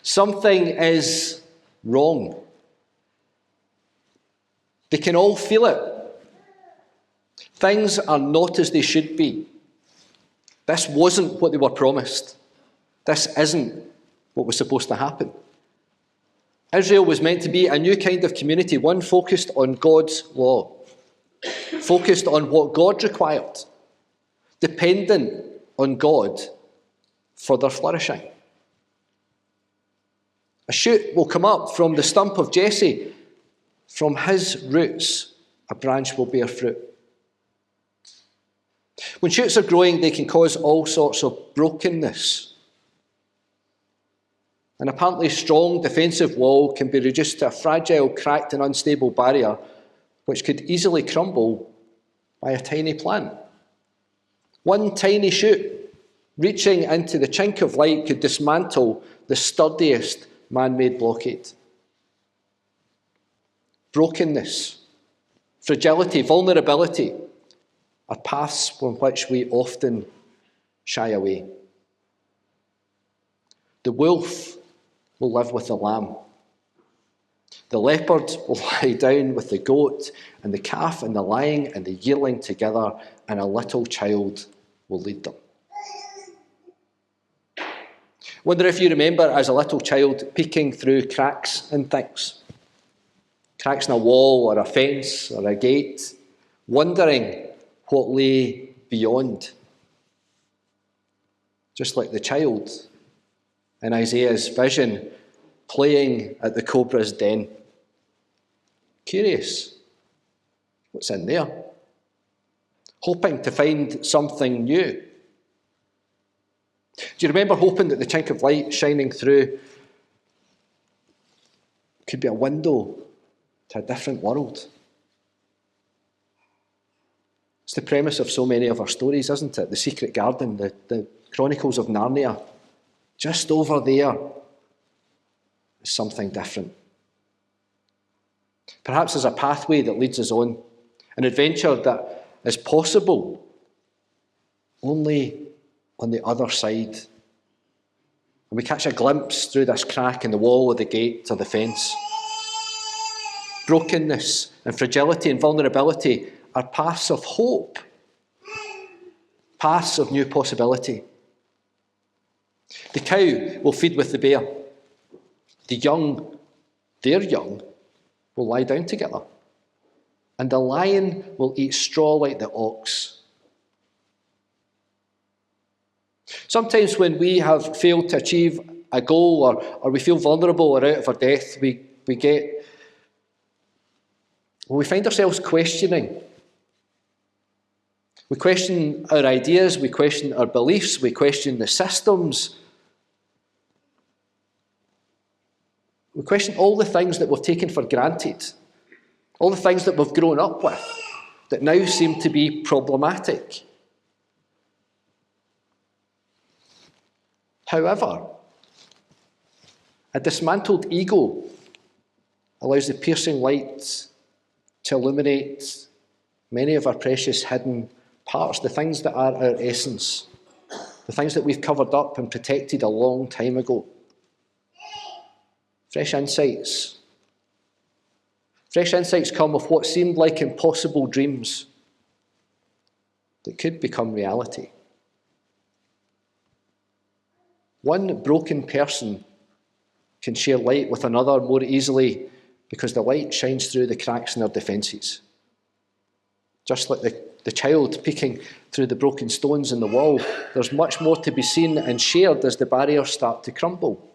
Something is wrong. They can all feel it. Things are not as they should be. This wasn't what they were promised. This isn't what was supposed to happen. Israel was meant to be a new kind of community, one focused on God's law, focused on what God required, dependent on God for their flourishing. A shoot will come up from the stump of Jesse. From his roots, a branch will bear fruit. When shoots are growing, they can cause all sorts of brokenness. An apparently strong defensive wall can be reduced to a fragile, cracked and unstable barrier which could easily crumble by a tiny plant. One tiny shoot reaching into the chink of light could dismantle the sturdiest man-made blockade. Brokenness, fragility, vulnerability are paths from which we often shy away. The wolf will live with the lamb. The leopard will lie down with the goat, and the calf and the lion and the yearling together, and a little child will lead them. Wonder if you remember as a little child peeking through cracks in things. Cracks in a wall or a fence or a gate, wondering what lay beyond. Just like the child in Isaiah's vision playing at the cobra's den. Curious, what's in there? Hoping to find something new. Do you remember hoping that the chink of light shining through could be a window to a different world? It's the premise of so many of our stories, isn't it? The Secret Garden, the Chronicles of Narnia. Just over there is something different. Perhaps there's a pathway that leads us on, an adventure that is possible only on the other side. And we catch a glimpse through this crack in the wall or the gate or the fence. Brokenness and fragility and vulnerability are paths of hope, paths of new possibility. The cow will feed with the bear. The young, their young, will lie down together. And the lion will eat straw like the ox. Sometimes when we have failed to achieve a goal or we feel vulnerable or out of our depth, we find ourselves questioning. We question our ideas, we question our beliefs, we question the systems. We question all the things that we've taken for granted, all the things that we've grown up with that now seem to be problematic. However, a dismantled ego allows the piercing light to illuminate many of our precious hidden parts, the things that are our essence, the things that we've covered up and protected a long time ago. Fresh insights. Fresh insights come of what seemed like impossible dreams that could become reality. One broken person can share light with another more easily because the light shines through the cracks in their defences. Just like the child peeking through the broken stones in the wall, there's much more to be seen and shared as the barriers start to crumble.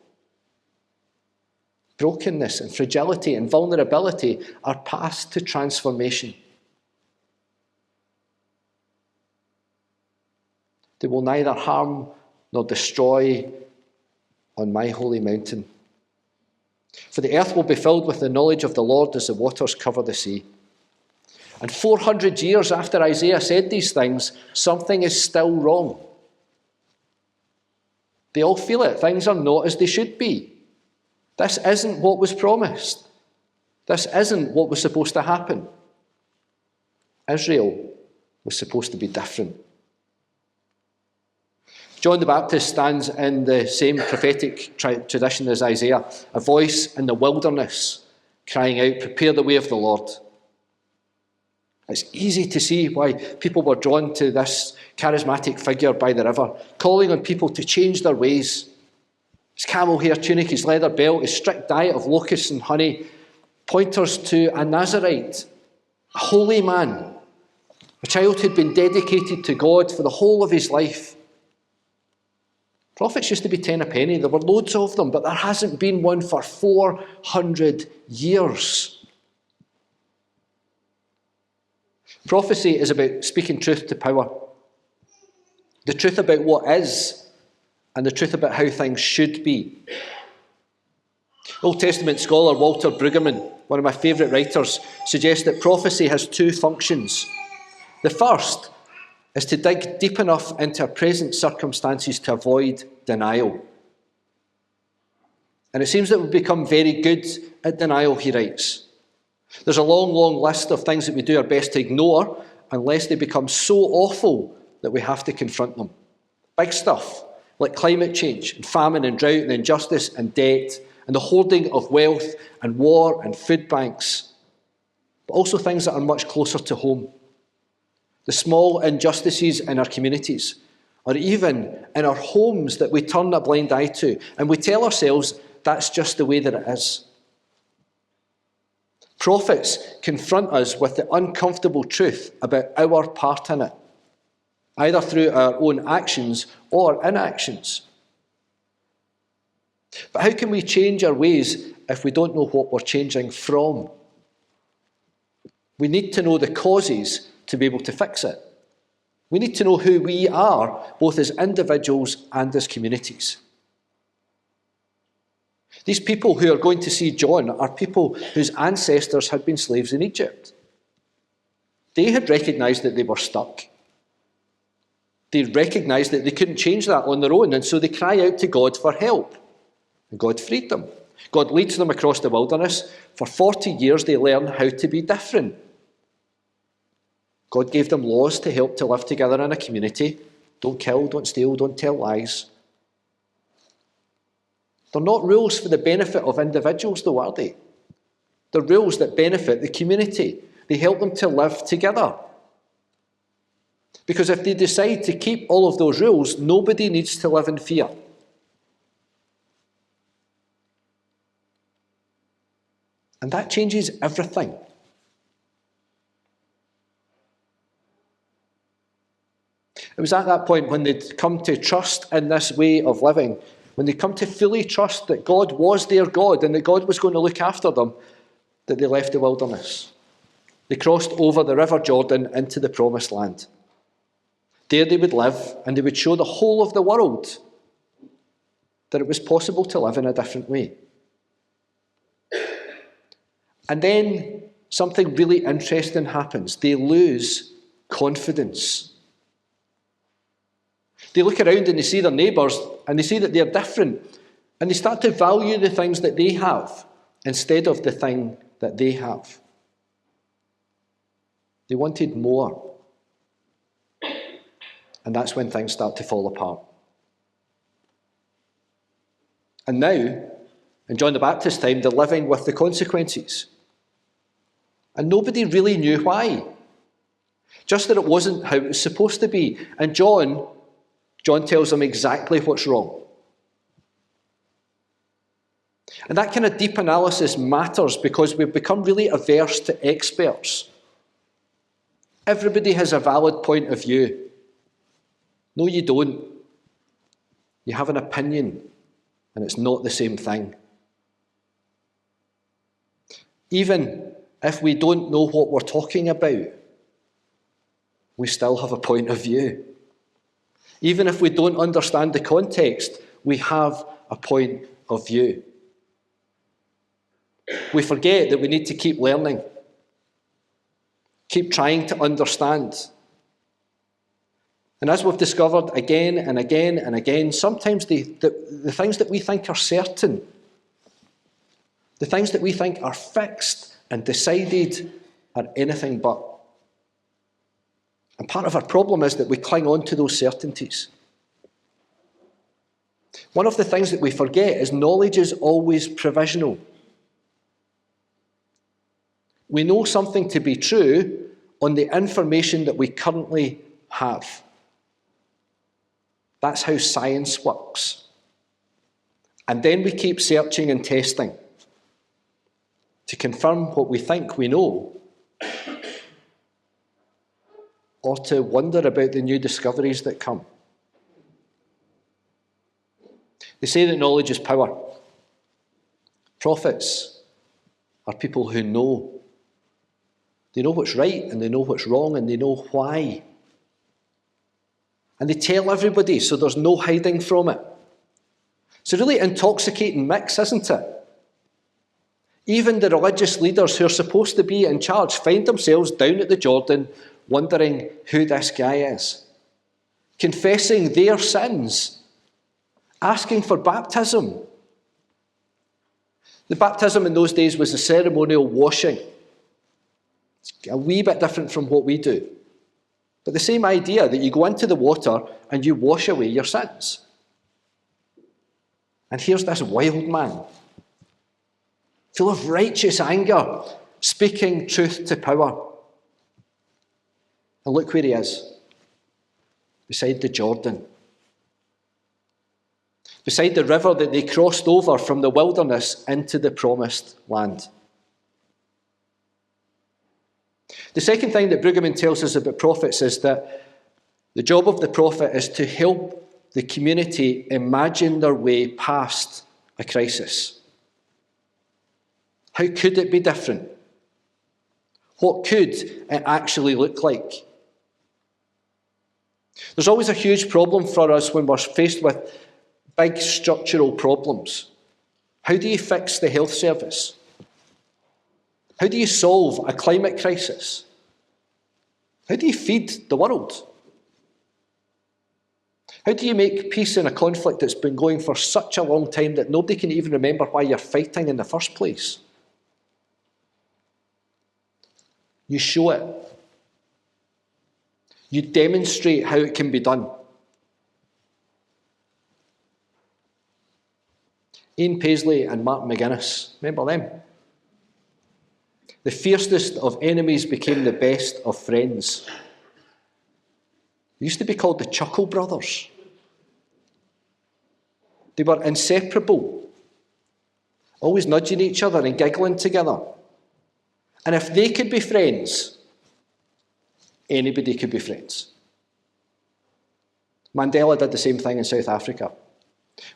Brokenness and fragility and vulnerability are paths to transformation. They will neither harm nor destroy on my holy mountain. For the earth will be filled with the knowledge of the Lord as the waters cover the sea. And 400 years after Isaiah said these things, something is still wrong. They all feel it. Things are not as they should be. This isn't what was promised. This isn't what was supposed to happen. Israel was supposed to be different. John the Baptist stands in the same prophetic tradition as Isaiah, a voice in the wilderness crying out, "Prepare the way of the Lord." It's easy to see why people were drawn to this charismatic figure by the river, calling on people to change their ways. His camel hair tunic, his leather belt, his strict diet of locusts and honey, pointers to a Nazarite, a holy man, a child who'd been dedicated to God for the whole of his life. Prophets used to be 10 a penny. There were loads of them, but there hasn't been one for 400 years. Prophecy is about speaking truth to power. The truth about what is, and the truth about how things should be. Old Testament scholar Walter Brueggemann, one of my favourite writers, suggests that prophecy has two functions. The first is to dig deep enough into our present circumstances to avoid denial. And it seems that we've become very good at denial, he writes. There's a long, long list of things that we do our best to ignore unless they become so awful that we have to confront them. Big stuff, like climate change, and famine, and drought, and injustice, and debt, and the hoarding of wealth, and war, and food banks. But also things that are much closer to home. The small injustices in our communities, or even in our homes that we turn a blind eye to, and we tell ourselves that's just the way that it is. Prophets confront us with the uncomfortable truth about our part in it, either through our own actions or inactions. But how can we change our ways if we don't know what we're changing from? We need to know the causes to be able to fix it. We need to know who we are, both as individuals and as communities. These people who are going to see John are people whose ancestors had been slaves in Egypt. They had recognised that they were stuck. They recognised that they couldn't change that on their own, and so they cry out to God for help. And God freed them. God leads them across the wilderness. For 40 years they learn how to be different. God gave them laws to help to live together in a community. Don't kill, don't steal, don't tell lies. They're not rules for the benefit of individuals, though, are they? They're rules that benefit the community. They help them to live together. Because if they decide to keep all of those rules, nobody needs to live in fear. And that changes everything. It was at that point when they'd come to trust in this way of living, when they come to fully trust that God was their God and that God was going to look after them, that they left the wilderness. They crossed over the River Jordan into the Promised Land. There they would live, and they would show the whole of the world that it was possible to live in a different way. And then something really interesting happens. They lose confidence. They look around and they see their neighbours and they see that they're different, and they start to value the things that they have instead of the thing that they have. They wanted more. And that's when things start to fall apart. And now, in John the Baptist's time, they're living with the consequences. And nobody really knew why. Just that it wasn't how it was supposed to be. And John tells them exactly what's wrong. And that kind of deep analysis matters because we've become really averse to experts. Everybody has a valid point of view. No, you don't. You have an opinion, and it's not the same thing. Even if we don't know what we're talking about, we still have a point of view. Even if we don't understand the context, we have a point of view. We forget that we need to keep learning, keep trying to understand. And as we've discovered again and again and again, sometimes the things that we think are certain, the things that we think are fixed and decided, are anything but. And part of our problem is that we cling on to those certainties. One of the things that we forget is knowledge is always provisional. We know something to be true on the information that we currently have. That's how science works. And then we keep searching and testing to confirm what we think we know, or to wonder about the new discoveries that come. They say that knowledge is power. Prophets are people who know. They know what's right and they know what's wrong and they know why. And they tell everybody, so there's no hiding from it. It's a really intoxicating mix, isn't it? Even the religious leaders who are supposed to be in charge find themselves down at the Jordan wondering who this guy is, confessing their sins, asking for baptism. The baptism in those days was a ceremonial washing. It's a wee bit different from what we do. But the same idea, that you go into the water and you wash away your sins. And here's this wild man, full of righteous anger, speaking truth to power. And look where he is, beside the Jordan, beside the river that they crossed over from the wilderness into the promised land. The second thing that Brueggemann tells us about prophets is that the job of the prophet is to help the community imagine their way past a crisis. How could it be different? What could it actually look like? There's always a huge problem for us when we're faced with big structural problems. How do you fix the health service? How do you solve a climate crisis? How do you feed the world? How do you make peace in a conflict that's been going for such a long time that nobody can even remember why you're fighting in the first place? You show it. You demonstrate how it can be done. Ian Paisley and Martin McGuinness, remember them? The fiercest of enemies became the best of friends. They used to be called the Chuckle Brothers. They were inseparable, always nudging each other and giggling together. And if they could be friends, anybody could be friends. Mandela did the same thing in South Africa.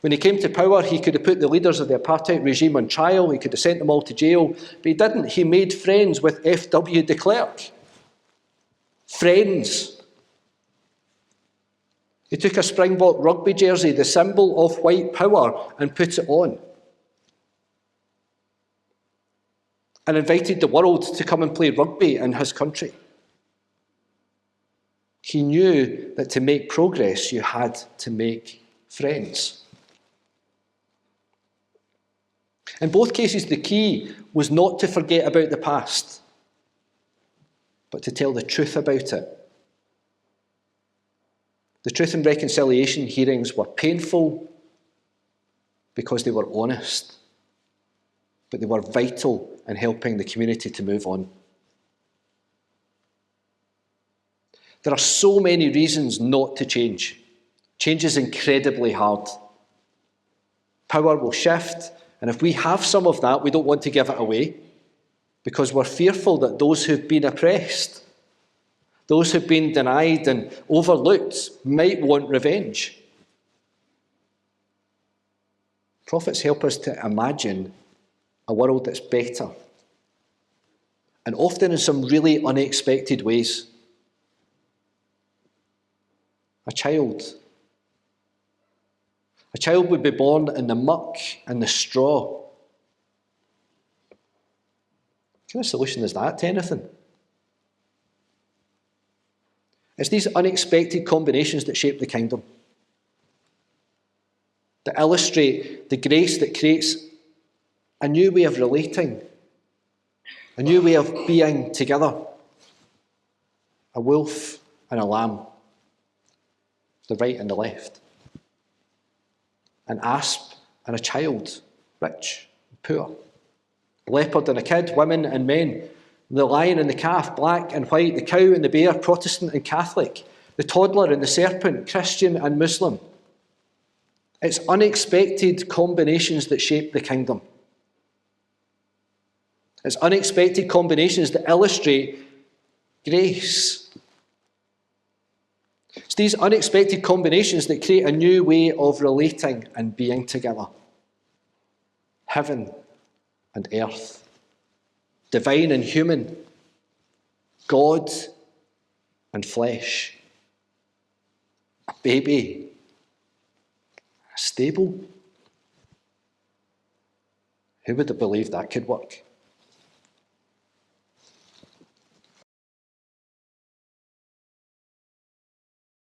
When he came to power, he could have put the leaders of the apartheid regime on trial, he could have sent them all to jail, but he didn't. He made friends with F.W. de Klerk. Friends. He took a Springbok rugby jersey, the symbol of white power, and put it on. And invited the world to come and play rugby in his country. He knew that to make progress, you had to make friends. In both cases, the key was not to forget about the past, but to tell the truth about it. The Truth and Reconciliation hearings were painful because they were honest, but they were vital in helping the community to move on. There are so many reasons not to change. Change is incredibly hard. Power will shift, and if we have some of that, we don't want to give it away because we're fearful that those who've been oppressed, those who've been denied and overlooked, might want revenge. Prophets help us to imagine a world that's better, and often in some really unexpected ways. A child would be born in the muck and the straw. What kind of solution is that to anything? It's these unexpected combinations that shape the kingdom, that illustrate the grace that creates a new way of relating, a new way of being together. A wolf and a lamb, the right and the left. an asp and a child, rich and poor. The leopard and a kid, women and men. The lion and the calf, black and white. The cow and the bear, Protestant and Catholic. The toddler and the serpent, Christian and Muslim. It's unexpected combinations that shape the kingdom. It's unexpected combinations that illustrate grace. It's these unexpected combinations that create a new way of relating and being together. Heaven and earth. Divine and human. God and flesh. A baby. A stable. Who would have believed that could work?